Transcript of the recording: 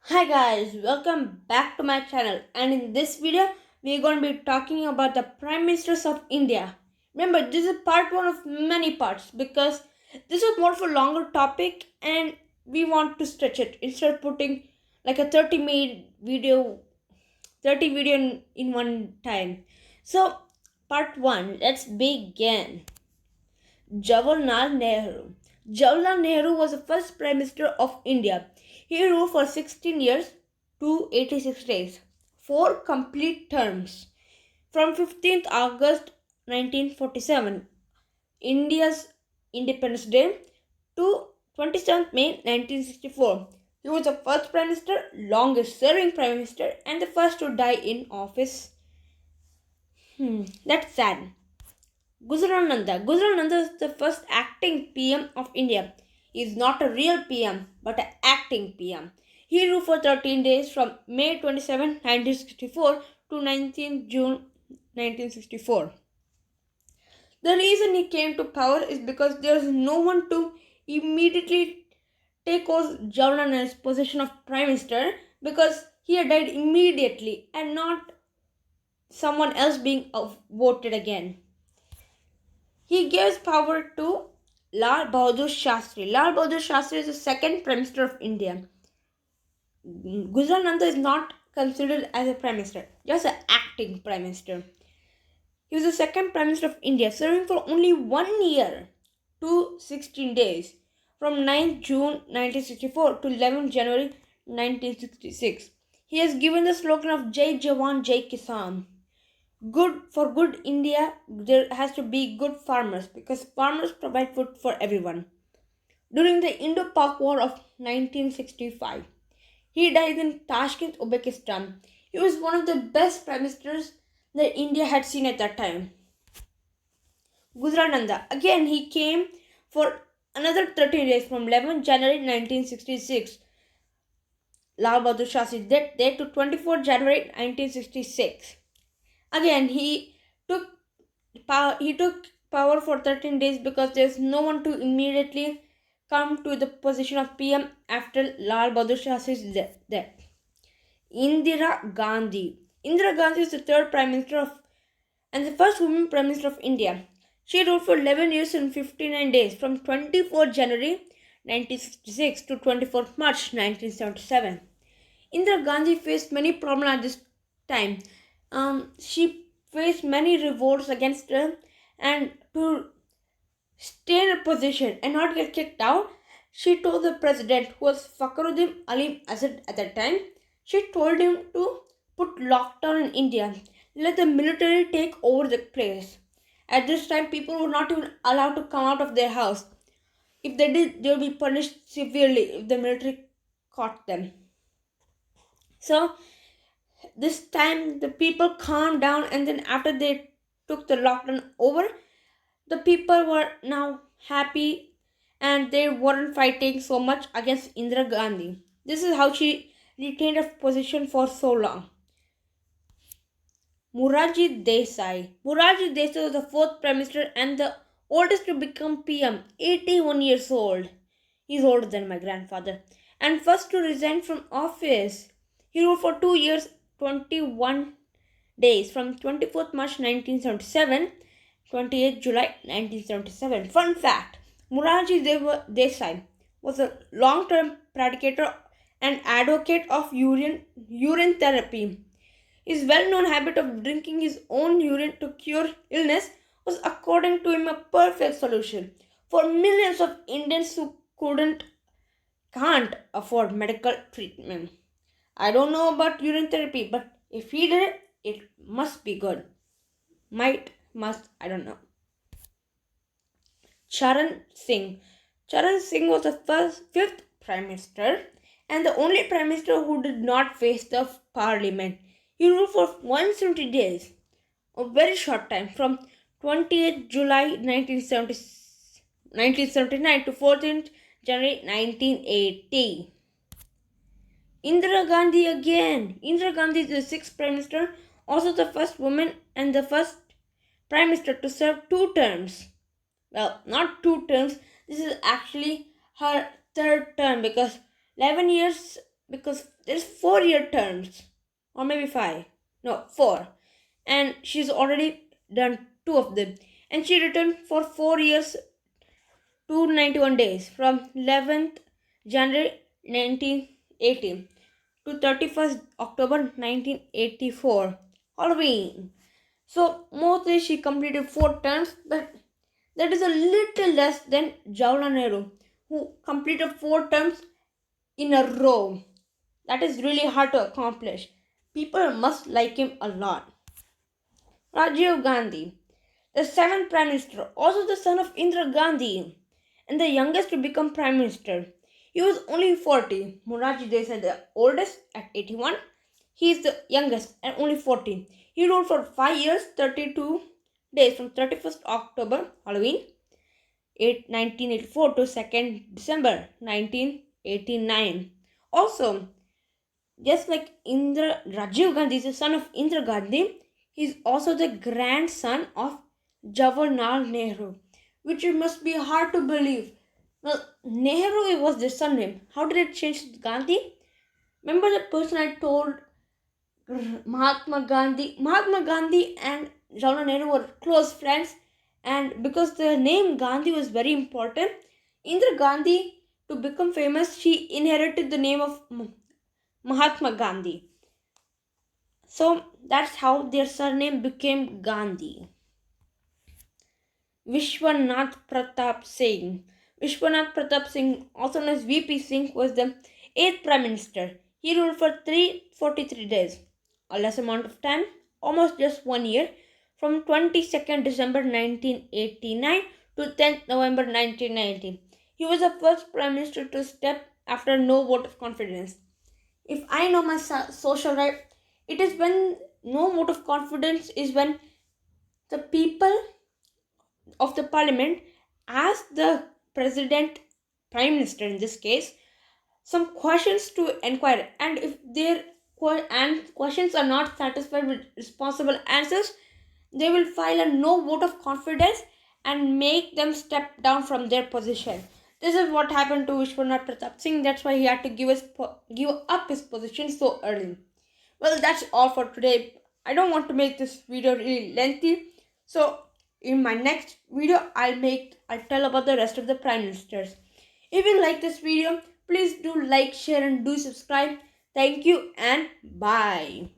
Hi guys, welcome back to my channel, and in this video we are going to be talking about the Prime Ministers of India. Remember, this is part 1 of many parts because this is more of a longer topic and we want to stretch it instead of putting like a 30-minute video 30 video in one time. So part 1, let's begin. Jawaharlal Nehru. Jawaharlal Nehru was the first Prime Minister of India. He ruled for 16 years, 286 days, 4 complete terms. From 15th August 1947, India's Independence Day, to 27th May 1964. He was the first Prime Minister, longest serving Prime Minister, and the first to die in office. That's sad. Gujral Nanda. Gujral Nanda is the first acting PM of India. He is not a real PM, but an acting PM. He ruled for 13 days from May 27, 1964 to 19 June 1964. The reason he came to power is because there was no one to immediately take over Jawaharlal Nehru's position of Prime Minister because he had died immediately and not someone else being voted again. He gives power to Lal Bahadur Shastri. Lal Bahadur Shastri is the second Prime Minister of India. Gujral Nanda is not considered as a Prime Minister, just an acting Prime Minister. He was the second Prime Minister of India, serving for only 1 year to 16 days, from 9th June 1964 to 11th January 1966. He has given the slogan of Jai Jawan, Jai Kisan. Good India, there has to be good farmers because farmers provide food for everyone. During the Indo-Pak War of 1965, he died in Tashkent, Uzbekistan. He was one of the best prime ministers that India had seen at that time. Gujral Nanda, again he came for another 13 days from 11 January 1966. Lal Bahadur Shastri death day to 24 January 1966. Again, he took power for 13 days because there's no one to immediately come to the position of PM after Lal Bahadur Shastri's death. Indira Gandhi. Indira Gandhi is the third Prime Minister and the first woman Prime Minister of India. She ruled for 11 years and 59 days from 24 January 1966 to 24 March 1977. Indira Gandhi faced many problems at this time. She faced many revolts against her, and to stay in a position and not get kicked out, she told the president, who was Fakhruddin Ali Azad at that time, she told him to put lockdown in India, let the military take over the place. At this time, people were not even allowed to come out of their house. If they did, they would be punished severely if the military caught them. So this time the people calmed down, and then after they took the lockdown over, the people were now happy and they weren't fighting so much against Indira Gandhi. This is how she retained her position for so long. Morarji Desai. Morarji Desai was the fourth Prime Minister and the oldest to become PM, 81 years old. He's older than my grandfather. And first to resign from office. He ruled for 2 years, 21 days, from 24th March 1977 28th July 1977. Fun fact, Morarji Desai was a long-term practitioner and advocate of urine therapy. His well-known habit of drinking his own urine to cure illness was, according to him, a perfect solution for millions of Indians who can't afford medical treatment. I don't know about urine therapy, but if he did it, it must be good. Must, I don't know. Charan Singh. Charan Singh was the fifth Prime Minister and the only Prime Minister who did not face the Parliament. He ruled for 170 days, a very short time, from 28th July 1979 to 14th January 1980. Indira Gandhi again. Indira Gandhi is the sixth Prime Minister, also the first woman and the first Prime Minister to serve 2 terms. Well, not 2 terms, this is actually her third term because 11 years because there's 4 year terms, or maybe five, no, four, and she's already done two of them, and she returned for 4 years, 291 days from 11th January 1980 to 31st October 1984, Halloween. So mostly she completed four terms, but that is a little less than Jawaharlal Nehru, who completed four terms in a row. That is really hard to accomplish. People must like him a lot. Rajiv Gandhi, the seventh Prime Minister, also the son of Indira Gandhi, and the youngest to become Prime Minister. He was only 40. Morarji Desai, the oldest at 81. He is the youngest at only 40. He ruled for 5 years, 32 days from 31st October, Halloween, 1984 to 2nd December 1989. Also, just like Rajiv Gandhi is the son of Indira Gandhi, he is also the grandson of Jawaharlal Nehru, which must be hard to believe. Well, Nehru was the surname. How did it change to Gandhi? Remember the person I told, Mahatma Gandhi? Mahatma Gandhi and Jawaharlal Nehru were close friends, and because the name Gandhi was very important, Indira Gandhi, to become famous, she inherited the name of Mahatma Gandhi. So that's how their surname became Gandhi. Vishwanath Pratap Singh. Vishwanath Pratap Singh, also known as VP Singh, was the 8th Prime Minister. He ruled for 343 days, a less amount of time, almost just 1 year, from 22nd December 1989 to 10th November 1990. He was the first Prime Minister to step after no vote of confidence. If I know my social right, it is when no vote of confidence is when the people of the parliament ask the president, prime minister in this case, some questions to inquire, and if their questions are not satisfied with responsible answers, they will file a no vote of confidence and make them step down from their position. This is what happened to Vishwanath Pratap Singh. That's why he had to give up his position so early. Well, that's all for today. I don't want to make this video really lengthy, so in my next video, I'll tell about the rest of the prime ministers. If you like this video, please do like, share, and do subscribe. Thank you and bye.